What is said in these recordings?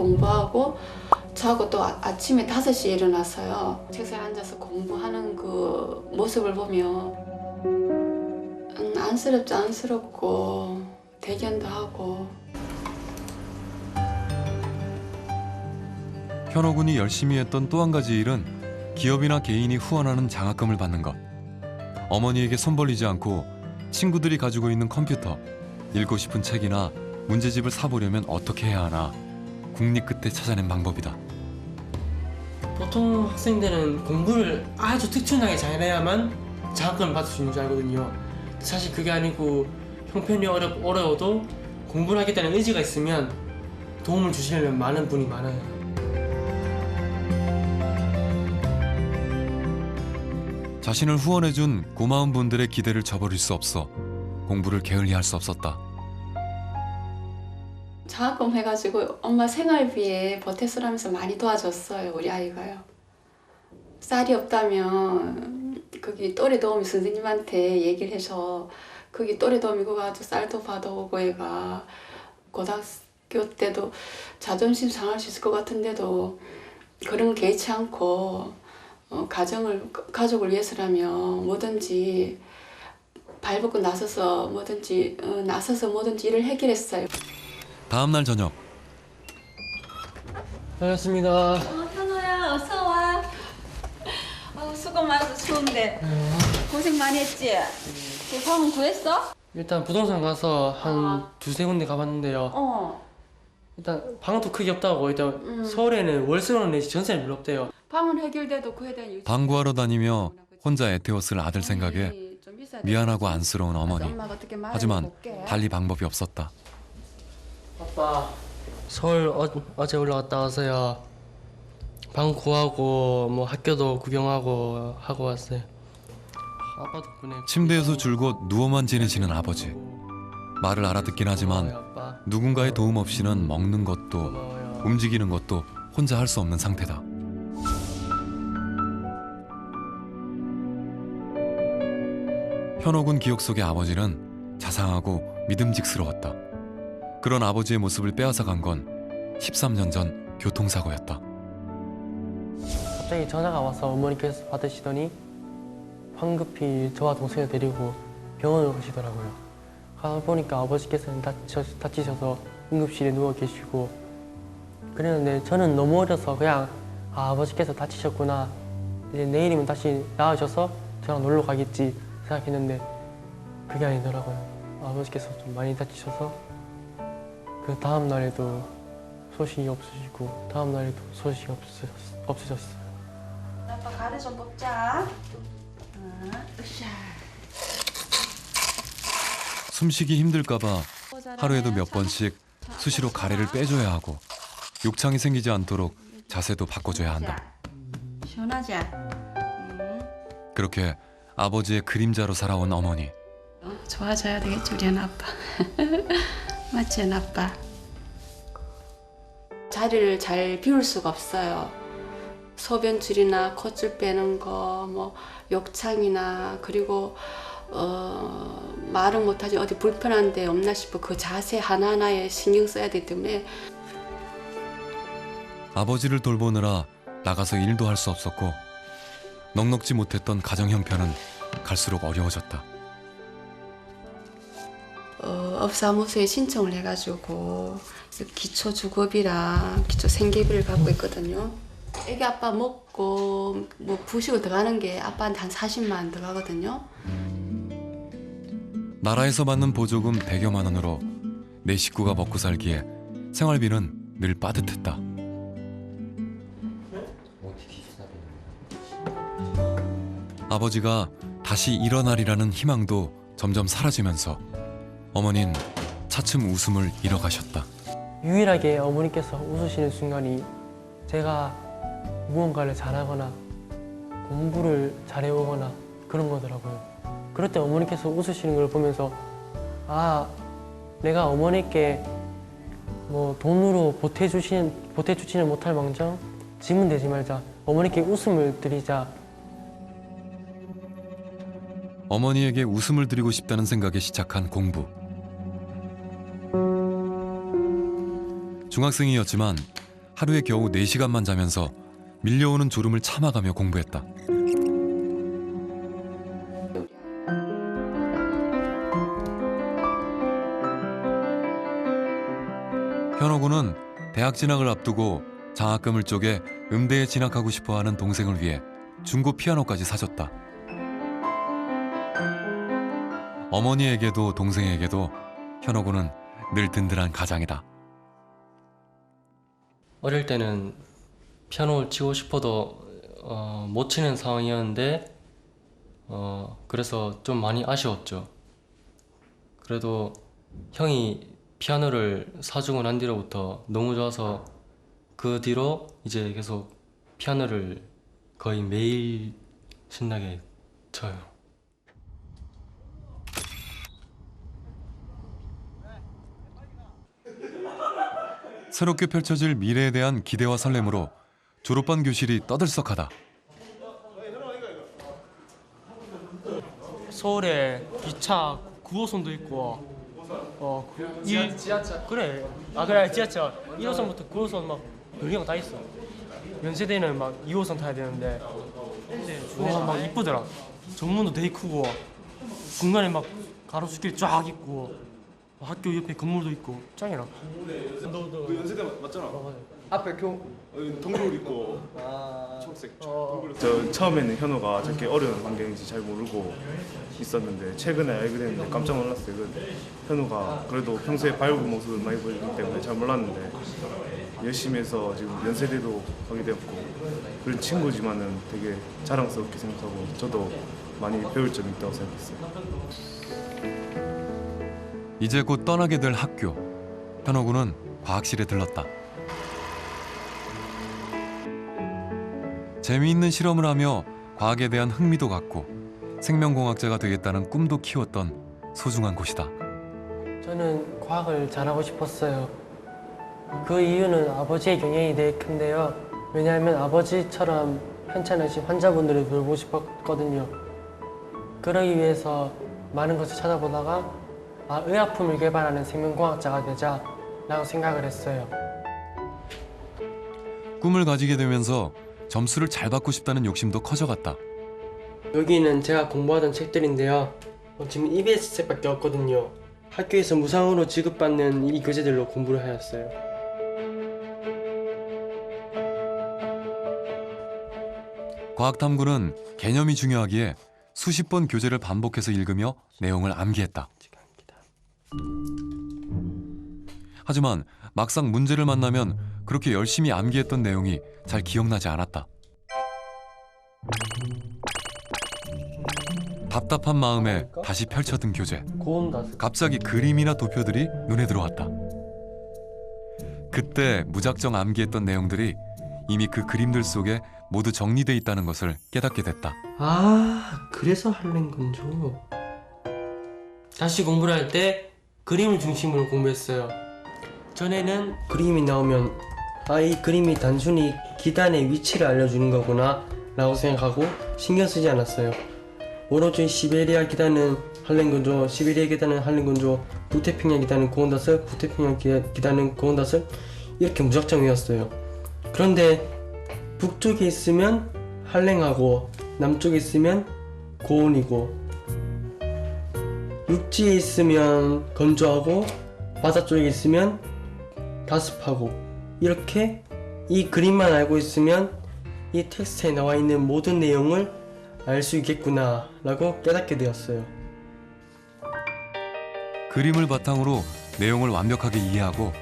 공부하고 자고 또 아침에 5시에 일어나서요. 책상에 앉아서 공부하는 그 모습을 보면 안쓰럽지 안쓰럽고 대견도 하고. 현호 군이 열심히 했던 또 한 가지 일은 기업이나 개인이 후원하는 장학금을 받는 것. 어머니에게 손 벌리지 않고 친구들이 가지고 있는 컴퓨터, 읽고 싶은 책이나 문제집을 사보려면 어떻게 해야 하나 궁리 끝에 찾아낸 방법이다. 보통 학생들은 공부를 아주 특출나게 잘해야만 장학금을 받을 수 있는 줄 알거든요. 사실 그게 아니고 형편이 어려워도 공부를 하겠다는 의지가 있으면 도움을 주시려면 많은 분이 많아요. 자신을 후원해준 고마운 분들의 기대를 저버릴 수 없어 공부를 게을리할 수 없었다. 장학금 해가지고 엄마 생활비에 보태쓰라면서 많이 도와줬어요. 우리 아이가요. 쌀이 없다면 거기 또래 도우미 선생님한테 얘기를 해서 거기 또래 도우미 그거 가지고 쌀도 받아오고 애가 고등학교 때도 자존심 상할 수 있을 것 같은데도 그런 거 개의치 않고 가족을 위해서라면 뭐든지 발벗고 나서서 뭐든지 일을 해결했어요. 다음 날 저녁 반갑습니다. 현호야 어서 와. 수고 많아서 추운데 고생 많이 했지? 그 방은 구했어? 일단 부동산 가서 한 두세 군데 가봤는데요. 일단 방도 크게 없다고. 일단 서울에는 월세로는 내지 전세는 별로 없대요. 방은 해결돼도 그에 대한 유지. 방 구하러 다니며 혼자 애태웠을 아들 생각에 미안하고 안쓰러운 어머니. 하지만 달리 방법이 없었다. 아빠, 서울 어제 올라갔다 와서요. 방 구하고 뭐 학교도 구경하고 하고 왔어요. 아빠 덕분에 침대에서 줄곧 누워만 지내시는 아버지. 말을 알아듣긴 하지만 아빠 누군가의 도움 없이는 먹는 것도 고마워요. 움직이는 것도 혼자 할 수 없는 상태다. 현호 군 기억 속의 아버지는 자상하고 믿음직스러웠다. 그런 아버지의 모습을 빼앗아간 건 13년 전 교통사고였다. 갑자기 전화가 와서 어머니께서 받으시더니 황급히 저와 동생을 데리고 병원으로 가시더라고요. 가서 보니까 아버지께서는 다치셔서 응급실에 누워 계시고, 그랬는데 저는 너무 어려서 그냥 아버지께서 다치셨구나, 이제 내일이면 다시 나으셔서 저랑 놀러 가겠지 생각했는데 그게 아니더라고요. 아버지께서 좀 많이 다치셔서 그 다음 날에도 소식이 없으시고 다음 날에도 소식이 없으셨어요. 아빠 가래 좀 뽑자. 숨쉬기 힘들까봐 하루에도 몇 번씩 수시로 가래를 빼줘야 하고 욕창이 생기지 않도록 자세도 바꿔줘야 한다. 시원하지? 그렇게 아버지의 그림자로 살아온 어머니. 좋아져야 되겠지 우리 아빠. 맞지 아빠? 자리를 잘 비울 수가 없어요. 소변줄이나 콧줄 빼는 거, 뭐 욕창이나, 그리고 말은 못하지 어디 불편한 데 없나 싶어 그 자세 하나하나에 신경 써야 되기 때문에. 아버지를 돌보느라 나가서 일도 할 수 없었고 넉넉지 못했던 가정 형편은 갈수록 어려워졌다. 업사무소에 신청을 해가지고 기초주급이랑 기초생계비를 받고 있거든요. 애기 아빠 먹고 뭐 부식을 들어가는 게 아빠한테 한 40만 들어가거든요. 나라에서 받는 보조금 100여만 원으로 내 식구가 먹고 살기에 생활비는 늘 빠듯했다. 아버지가 다시 일어나리라는 희망도 점점 사라지면서 어머니는 차츰 웃음을 잃어가셨다. 유일하게 어머니께서 웃으시는 순간이 제가 무언가를 잘하거나 공부를 잘해오거나 그런 거더라고요. 그럴 때 어머니께서 웃으시는 걸 보면서 아, 내가 어머니께 뭐 돈으로 보태주지는 못할 망정 짐은 되지 말자, 어머니께 웃음을 드리자. 어머니에게 웃음을 드리고 싶다는 생각에 시작한 공부. 중학생이었지만 하루에 겨우 4시간만 자면서 밀려오는 졸음을 참아가며 공부했다. 현옥우는 대학 진학을 앞두고 장학금을 쪼개 음대에 진학하고 싶어하는 동생을 위해 중고 피아노까지 사줬다. 어머니에게도 동생에게도 현옥우는 늘 든든한 가장이다. 어릴 때는 피아노를 치고 싶어도 못 치는 상황이었는데 그래서 좀 많이 아쉬웠죠. 그래도 형이 피아노를 사주고 난 뒤로부터 너무 좋아서 그 뒤로 이제 계속 피아노를 거의 매일 신나게 쳐요. 새롭게 펼쳐질 미래에 대한 기대와 설렘으로 졸업반 교실이 떠들썩하다. 서울에 기차 9호선도 있고 지하철 그래 그래 지하철 1호선부터 9호선 막 별개가 다 있어. 연세대는 막 2호선 타야 되는데 막 이쁘더라. 정문도 되게 크고 중간에 막 가로수길 쫙 있고 학교 옆에 건물도 있고 짱이라. 그 연세대 맞잖아. 앞에 동굴 있고 초록색. 저 처음에는 현우가 저렇게 어려운 환경인지 잘 모르고 있었는데 최근에 알게 됐는데 깜짝 놀랐어요. 현우가 그래도 평소에 밝은 모습을 많이 보이기 때문에 잘 몰랐는데 열심히 해서 지금 연세대도 가게 되었고 그런 친구지만은 되게 자랑스럽게 생각하고 저도 많이 배울 점이 있다고 생각했어요. 이제 곧 떠나게 될 학교. 현옥우는 과학실에 들렀다. 재미있는 실험을 하며 과학에 대한 흥미도 갖고 생명공학자가 되겠다는 꿈도 키웠던 소중한 곳이다. 저는 과학을 잘하고 싶었어요. 그 이유는 아버지의 영향이 되게 큰데요. 왜냐하면 아버지처럼 편찮으신 환자분들을 돌보고 싶었거든요. 그러기 위해서 많은 것을 찾아보다가 의약품을 개발하는 생명공학자가 되자라고 생각을 했어요. 꿈을 가지게 되면서 점수를 잘 받고 싶다는 욕심도 커져갔다. 여기는 제가 공부하던 책들인데요. 지금 EBS 책밖에 없거든요. 학교에서 무상으로 지급받는 이 교재들로 공부를 하였어요. 과학탐구는 개념이 중요하기에 수십 번 교재를 반복해서 읽으며 내용을 암기했다. 하지만 막상 문제를 만나면 그렇게 열심히 암기했던 내용이 잘 기억나지 않았다. 답답한 마음에 다시 펼쳐든 교재. 갑자기 그림이나 도표들이 눈에 들어왔다. 그때 무작정 암기했던 내용들이 이미 그 그림들 속에 모두 정리돼 있다는 것을 깨닫게 됐다. 그래서 할렘 건조. 다시 공부를 할 때 그림을 중심으로 공부했어요. 전에는 그림이 나오면 이 그림이 단순히 기단의 위치를 알려주는 거구나 라고 생각하고 신경 쓰지 않았어요. 오로지 시베리아 기단은 할렘 건조, 시베리아 기단은 할렘 건조, 북태평양 기단은 고온다슬, 북태평양 기단은 고온다슬 이렇게 무작정 외웠어요. 그런데 북쪽에 있으면 할렘하고 남쪽에 있으면 고온이고 육지에 있으면 건조하고 바다 쪽에 있으면 다습하고 이렇게 이 그림만 알고 있으면 이 텍스트에 나와 있는 모든 내용을 알 수 있겠구나 라고 깨닫게 되었어요. 그림을 바탕으로 내용을 완벽하게 이해하고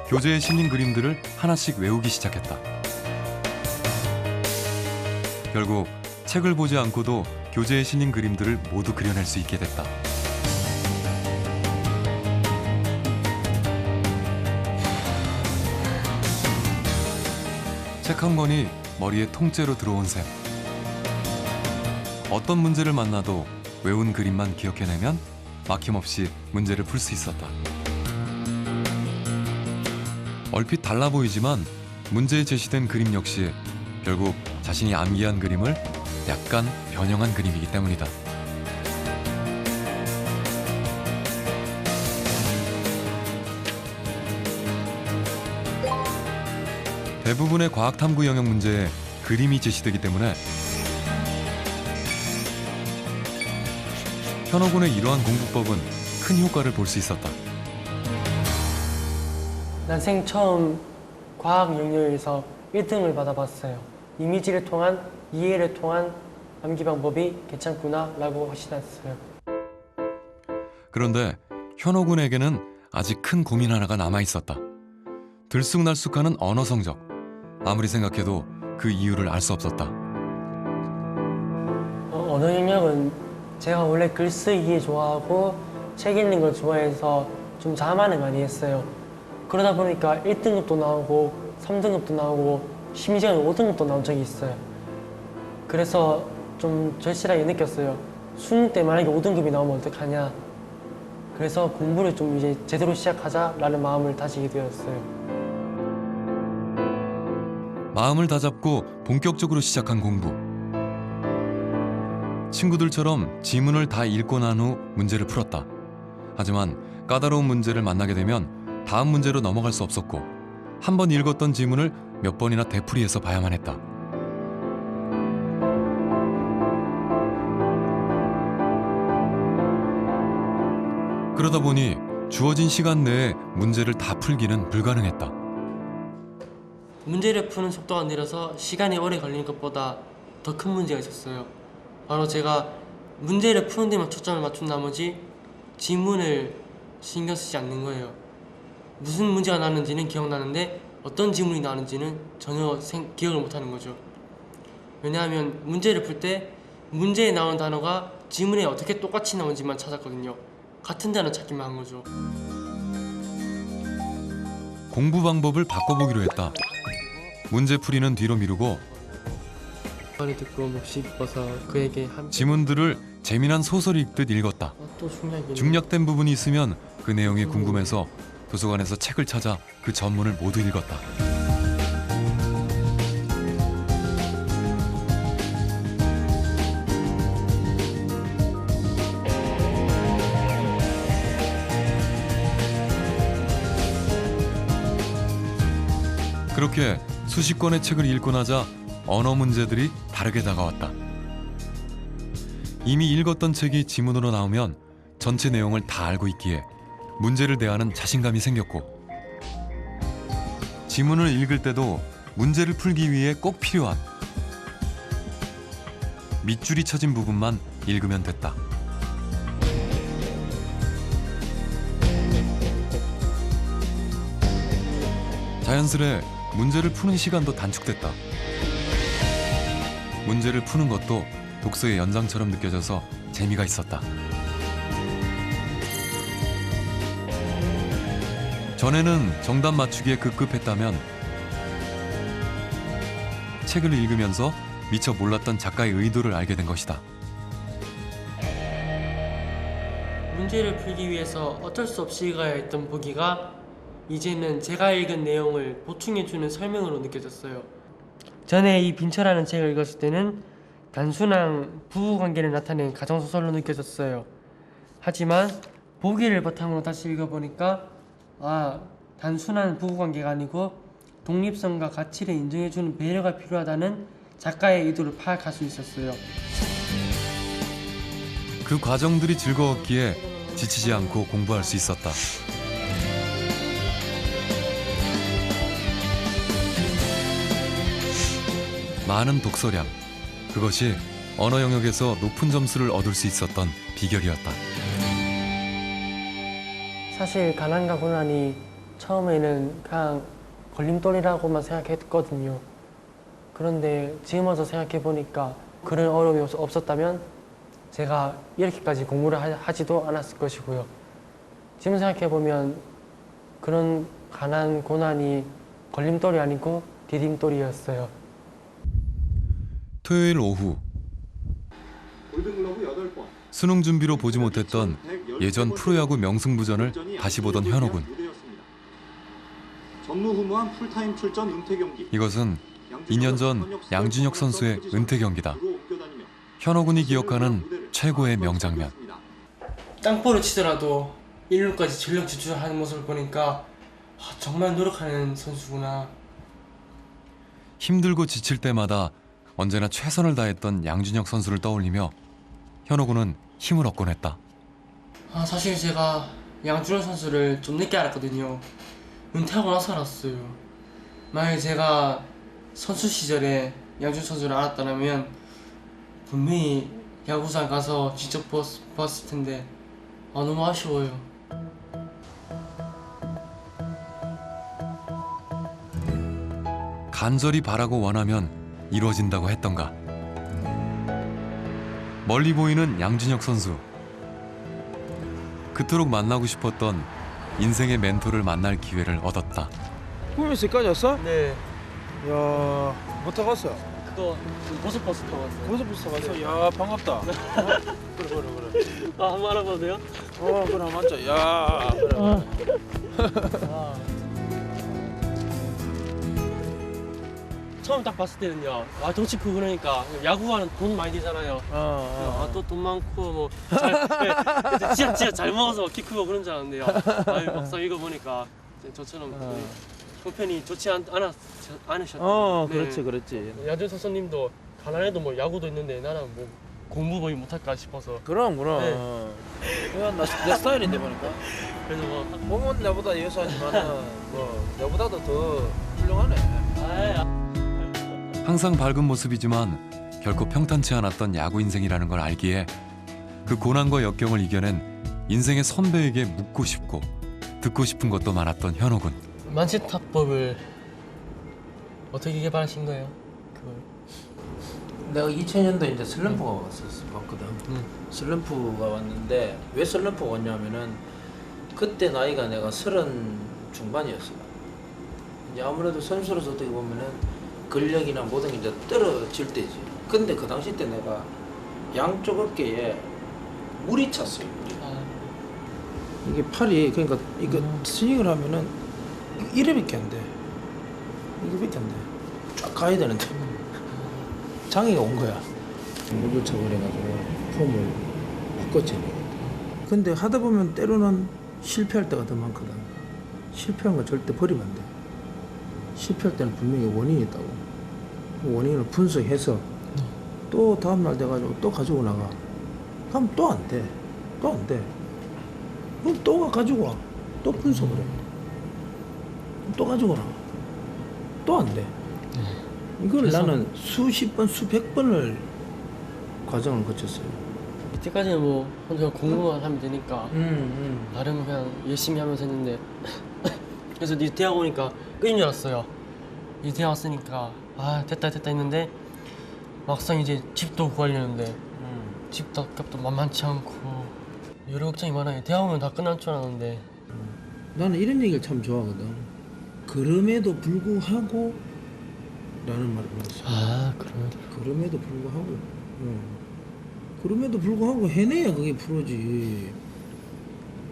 교재에 실린 그림들을 하나씩 외우기 시작했다. 결국 책을 보지 않고도 교재에 실린 그림들을 모두 그려낼 수 있게 됐다. 책 한 권이 머리에 통째로 들어온 셈. 어떤 문제를 만나도 외운 그림만 기억해내면 막힘없이 문제를 풀 수 있었다. 얼핏 달라 보이지만 문제에 제시된 그림 역시 결국 자신이 암기한 그림을 약간 변형한 그림이기 때문이다. 대부분의 과학탐구 영역 문제에 그림이 제시되기 때문에 현호군의 이러한 공부법은 큰 효과를 볼 수 있었다. 난생 처음 과학 영역에서 1등을 받아봤어요. 이미지를 통한 이해를 통한 암기 방법이 괜찮구나 라고 확신했어요. 그런데 현호군에게는 아직 큰 고민 하나가 남아있었다. 들쑥날쑥하는 언어 성적. 아무리 생각해도 그 이유를 알 수 없었다. 언어 영역은 제가 원래 글쓰기 좋아하고 책 읽는 걸 좋아해서 좀 자만을 많이 했어요. 그러다 보니까 1등급도 나오고 3등급도 나오고 심지어는 5등급도 나온 적이 있어요. 그래서 좀 절실하게 느꼈어요. 수능 때 만약에 5등급이 나오면 어떡하냐. 그래서 공부를 좀 이제 제대로 시작하자라는 마음을 다지게 되었어요. 마음을 다잡고 본격적으로 시작한 공부. 친구들처럼 지문을 다 읽고 난 후 문제를 풀었다. 하지만 까다로운 문제를 만나게 되면 다음 문제로 넘어갈 수 없었고 한 번 읽었던 지문을 몇 번이나 되풀이해서 봐야만 했다. 그러다 보니 주어진 시간 내에 문제를 다 풀기는 불가능했다. 문제를 푸는 속도가 느려서 시간이 오래 걸리는 것보다 더 큰 문제가 있었어요. 바로 제가 문제를 푸는 데만 초점을 맞춘 나머지 지문을 신경 쓰지 않는 거예요. 무슨 문제가 나왔는지는 기억나는데 어떤 지문이 나왔는지는 전혀 기억을 못하는 거죠. 왜냐하면 문제를 풀 때 문제에 나오는 단어가 지문에 어떻게 똑같이 나오는지만 찾았거든요. 같은 단어 찾기만 한 거죠. 공부 방법을 바꿔보기로 했다. 문제풀이는 뒤로 미루고 말을 듣고 몹시 기뻐서 그에게 지문들을 재미난 소설 읽듯 읽었다. 또 중요한 중략된 부분이 있으면 그 내용이 궁금해서 도서관에서 책을 찾아 그 전문을 모두 읽었다. 그렇게 수십 권의 책을 읽고 나자 언어 문제들이 다르게 다가왔다. 이미 읽었던 책이 지문으로 나오면 전체 내용을 다 알고 있기에 문제를 대하는 자신감이 생겼고 지문을 읽을 때도 문제를 풀기 위해 꼭 필요한 밑줄이 쳐진 부분만 읽으면 됐다. 자연스레 문제를 푸는 시간도 단축됐다. 문제를 푸는 것도 독서의 연장처럼 느껴져서 재미가 있었다. 전에는 정답 맞추기에 급급했다면 책을 읽으면서 미처 몰랐던 작가의 의도를 알게 된 것이다. 문제를 풀기 위해서 어쩔 수 없이 읽어야 했던 보기가 이제는 제가 읽은 내용을 보충해주는 설명으로 느껴졌어요. 전에 이 빈처라는 책을 읽었을 때는 단순한 부부관계를 나타낸 가정소설로 느껴졌어요. 하지만 보기를 바탕으로 다시 읽어보니까 단순한 부부관계가 아니고 독립성과 가치를 인정해주는 배려가 필요하다는 작가의 의도를 파악할 수 있었어요. 그 과정들이 즐거웠기에 지치지 않고 공부할 수 있었다. 많은 독서량, 그것이 언어 영역에서 높은 점수를 얻을 수 있었던 비결이었다. 사실 가난과 고난이 처음에는 그냥 걸림돌이라고만 생각했거든요. 그런데 지금 와서 생각해보니까 그런 어려움이 없었다면 제가 이렇게까지 공부를 하지도 않았을 것이고요. 지금 생각해보면 그런 가난, 고난이 걸림돌이 아니고 디딤돌이었어요. 토요일 오후 수능 준비로 보지 못했던 예전 프로야구 명승부전을 다시 보던 현호군. 전무후무한 풀타임 출전 은퇴 경기. 이것은 2년 전 양준혁 선수의 은퇴 경기다. 현호군이 기억하는 최고의 명장면. 땅볼을 치더라도 1루까지 전력 질주하는 모습을 보니까 정말 노력하는 선수구나. 힘들고 지칠 때마다 언제나 최선을 다했던 양준혁 선수를 떠올리며 현호군은 힘을 얻곤 했다. 사실 제가 양준혁 선수를 좀 늦게 알았거든요. 은퇴하고 나서 알았어요. 만약에 제가 선수 시절에 양준혁 선수를 알았다면 분명히 야구장 가서 직접 봤을 텐데 너무 아쉬워요. 간절히 바라고 원하면 이루어진다고 했던가. 멀리 보이는 양준혁 선수. 그토록 만나고 싶었던 인생의 멘토를 만날 기회를 얻었다. 꿈에서 여기까지 왔어? 네. 야, 뭐 타고 왔어? 그거 고속버스 타고 왔어요. 고속버스 타고 왔어? 야, 반갑다. 그래. 한번 알아봐도 돼요? 그래, 맞자. 야, 그래. 처음 딱 봤을 때는요. 덩치 크고 그러니까 야구하는 돈 많이 들잖아요. 또 돈 많고 뭐 진짜 잘 먹어서 키 크고 그런 줄 알았는데요. 막상 읽어보니까 저처럼 형편이 좋지 않으셨죠. 그렇지. 야준 선수님도 가난해도 뭐 야구도 있는데 나는 뭐 공부 거의 못할까 싶어서. 그럼. 네. 이건 내 스타일인데 보니까. 그래서 뭐 몸은 나보다 예수하지만은 뭐 내보다도 더 훌륭하네. 항상 밝은 모습이지만 결코 평탄치 않았던 야구 인생이라는 걸 알기에 그 고난과 역경을 이겨낸 인생의 선배에게 묻고 싶고 듣고 싶은 것도 많았던 현호군. 만치타법을 어떻게 개발하신 거예요? 내가 2000년도에 이제 슬럼프가 왔거든. 슬럼프가 왔는데 왜 슬럼프가 왔냐면은 그때 나이가 내가 30 중반이었어. 이제 아무래도 선수로서 어떻게 보면은 근력이나 모든 게 이제 떨어질 때지. 근데 그 당시 때 내가 양쪽 어깨에 물이 찼어요. 이게 팔이 그러니까 이거 스윙을 하면은 이래밖에 안 돼. 이거밖에 안 돼. 쫙 가야 되는데 장애가 온 거야. 물을 차버려가지고 폼을 바꿨지. 근데 하다 보면 때로는 실패할 때가 더 많거든. 실패한 거 절대 버리면 안 돼. 실패할 때는 분명히 원인이 있다고. 그 원인을 분석해서 또 다음날 돼가지고 또 가지고 나가. 그럼 또 안 돼. 또 안 돼. 그럼 또 가지고 와. 또 분석을 해. 또 가지고 나가. 또 안 돼. 이걸 나는 수십 번, 수백 번을 과정을 거쳤어요. 이때까지는 뭐 혼자 공부만 하면 되니까 나름 그냥 열심히 하면서 했는데 그래서 이 대학 오니까 끝인 줄 알았어요. 이 대학 왔으니까 됐다 했는데 막상 이제 집도 구하려는데 집도 값도 만만치 않고 여러 걱정이 많아요. 대학 오면 다 끝날 줄 알았는데 나는 이런 얘기를 참 좋아하거든. 그럼에도 불구하고 라는 말을 들었어. 그럼에도 불구하고 그럼에도 불구하고 해내야 그게 프로지.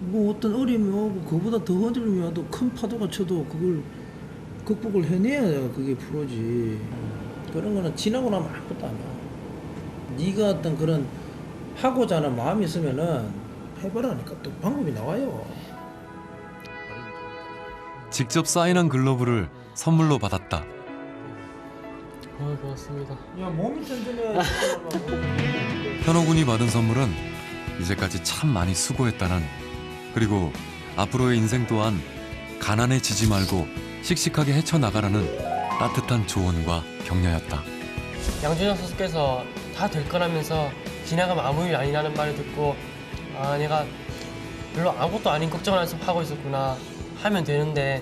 뭐 어떤 어려움이 오고 그보다 더 어려움이 와도 큰 파도가 쳐도 그걸 극복을 해내야 그게 프로지. 그런 거는 지나고 나면 아무것도 아니야. 네가 어떤 그런 하고자 하는 마음이 있으면은 해보라니까 또 방법이 나와요. 직접 사인한 글러브를 선물로 받았다. 고맙습니다. 야 몸이 튼튼해야 현호군이 받은 선물은 이제까지 참 많이 수고했다는, 그리고 앞으로의 인생 또한 가난해지지 말고 씩씩하게 헤쳐나가라는 따뜻한 조언과 격려였다. 양준혁 선수께서 다 될 거라면서 지나가면 아무 일 아니라는 말을 듣고 내가 별로 아무것도 아닌 걱정을 하고 있었구나, 하면 되는데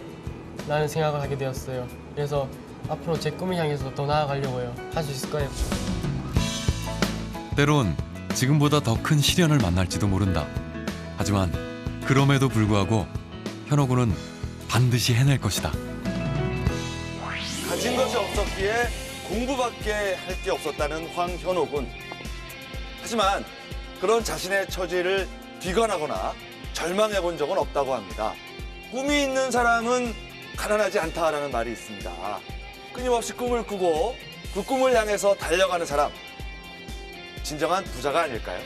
라는 생각을 하게 되었어요. 그래서 앞으로 제 꿈을 향해서 더 나아가려고요. 할 수 있을 거예요. 때론 지금보다 더 큰 시련을 만날지도 모른다. 하지만 그럼에도 불구하고 현호군은 반드시 해낼 것이다. 가진 것이 없었기에 공부밖에 할 게 없었다는 황현호군. 하지만 그런 자신의 처지를 비관하거나 절망해 본 적은 없다고 합니다. 꿈이 있는 사람은 가난하지 않다라는 말이 있습니다. 끊임없이 꿈을 꾸고 그 꿈을 향해서 달려가는 사람, 진정한 부자가 아닐까요?